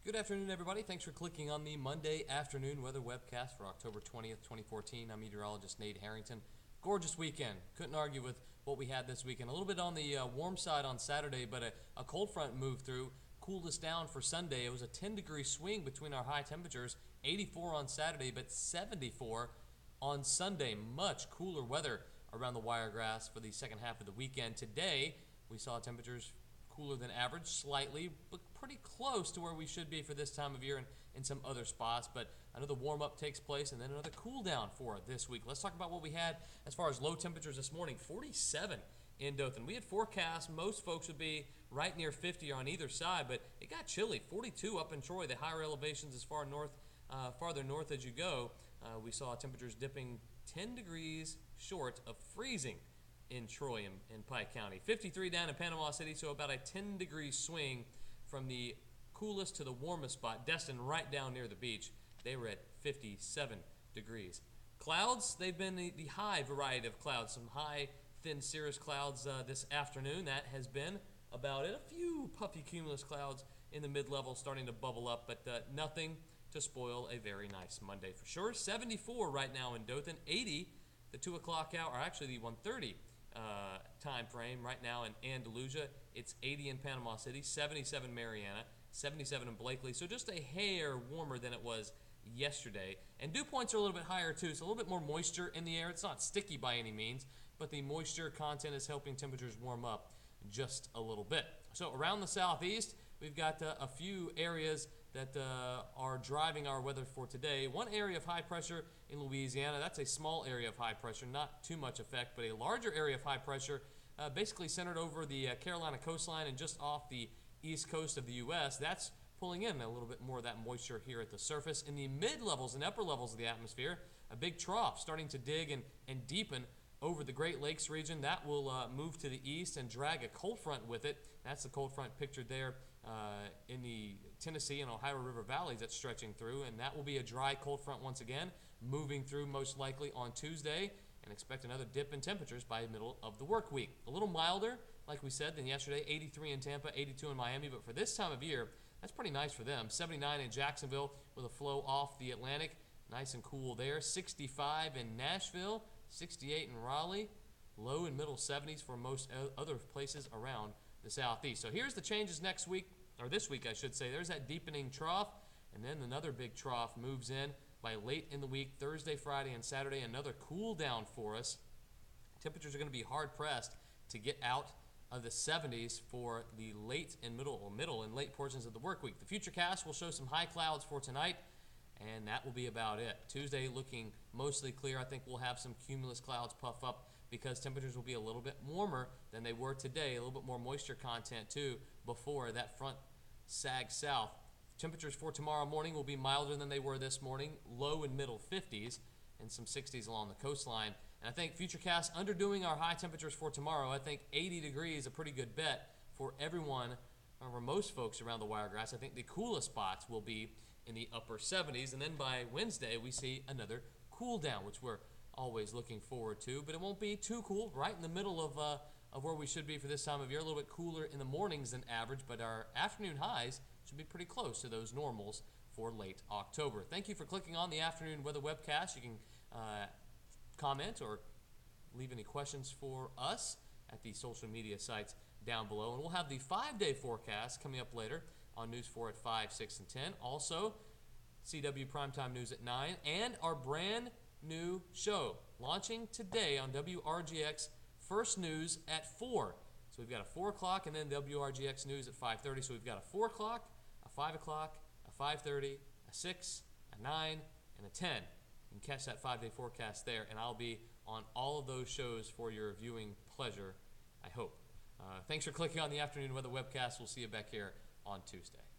Good afternoon, everybody. Thanks for clicking on the Monday Afternoon Weather Webcast for October 20th, 2014. I'm meteorologist Nate Harrington. Gorgeous weekend. Couldn't argue with what we had this weekend. A little bit on the warm side on Saturday, but a cold front moved through, cooled us down for Sunday. It was a 10-degree swing between our high temperatures, 84 on Saturday, but 74 on Sunday. Much cooler weather around the Wiregrass for the second half of the weekend. Today, we saw temperatures cooler than average, slightly, but pretty close to where we should be for this time of year and in some other spots. But another warm-up takes place and then another cool-down for this week. Let's talk about what we had as far as low temperatures this morning. 47 in Dothan. We had forecast most folks would be right near 50 on either side, but it got chilly. 42 up in Troy, the higher elevations as far north, farther north as you go. We saw temperatures dipping 10 degrees short of freezing in Troy and Pike County. 53 down in Panama City, so about a 10-degree swing from the coolest to the warmest spot. Destin right down near the beach. They were at 57 degrees. Clouds, they've been the high variety of clouds. Some high, thin cirrus clouds this afternoon. That has been about it. A few puffy cumulus clouds in the mid-level starting to bubble up, but nothing to spoil a very nice Monday for sure. 74 right now in Dothan. 80 the 2 o'clock hour, or actually the 1:30 time frame right now in Andalusia. It's 80 in Panama City, 77 Mariana, 77 in Blakely. So just a hair warmer than it was yesterday. And dew points are a little bit higher too, so a little bit more moisture in the air. It's not sticky by any means, but the moisture content is helping temperatures warm up just a little bit. So around the southeast, we've got a few areas that are driving our weather for today. One area of high pressure in Louisiana. That's a small area of high pressure, not too much effect, but a larger area of high pressure basically centered over the Carolina coastline and just off the east coast of the U.S. That's pulling in a little bit more of that moisture here at the surface. In the mid-levels and upper levels of the atmosphere, a big trough starting to dig and deepen over the Great Lakes region. That will move to the east and drag a cold front with it. That's the cold front pictured there in the Tennessee and Ohio River valleys that's stretching through, and that will be a dry cold front once again, moving through most likely on Tuesday, and expect another dip in temperatures by the middle of the work week. A little milder, like we said, than yesterday. 83 in Tampa, 82 in Miami, but for this time of year, that's pretty nice for them. 79 in Jacksonville with a flow off the Atlantic. Nice and cool there. 65 in Nashville, 68 in Raleigh, low and middle 70s for most other places around the southeast. So here's the changes next week, or this week I should say. There's that deepening trough, and then another big trough moves in by late in the week, Thursday, Friday, and Saturday. Another cool down for us. Temperatures are going to be hard pressed to get out of the 70s for the late and middle and late portions of the work week. The futurecast will show some high clouds for tonight, and that will be about it. Tuesday looking mostly clear. I think we'll have some cumulus clouds puff up because temperatures will be a little bit warmer than they were today. A little bit more moisture content too before that front sags south. Temperatures for tomorrow morning will be milder than they were this morning, low and middle 50s and some 60s along the coastline. And I think Futurecast underdoing our high temperatures for tomorrow. I think 80 degrees is a pretty good bet for everyone, or for most folks around the Wiregrass. I think the coolest spots will be in the upper 70s, and then by Wednesday we see another cool down, which we're always looking forward to, but it won't be too cool, right in the middle of where we should be for this time of year. A little bit cooler in the mornings than average, but our afternoon highs should be pretty close to those normals for late October. Thank you for clicking on the Afternoon Weather Webcast. You can comment or leave any questions for us at the social media sites down below. And we'll have the 5-day forecast coming up later on News 4 at 5, 6, and 10. Also, CW Primetime News at 9, and our brand new show launching today on WRGX First News at 4. So we've got a 4 o'clock and then WRGX News at 5:30. So we've got a 4 o'clock, a 5 o'clock, a 5:30, a 6, a 9, and a 10. You can catch that 5-day forecast there, and I'll be on all of those shows for your viewing pleasure, I hope. Thanks for clicking on the Afternoon Weather Webcast. We'll see you back here on Tuesday.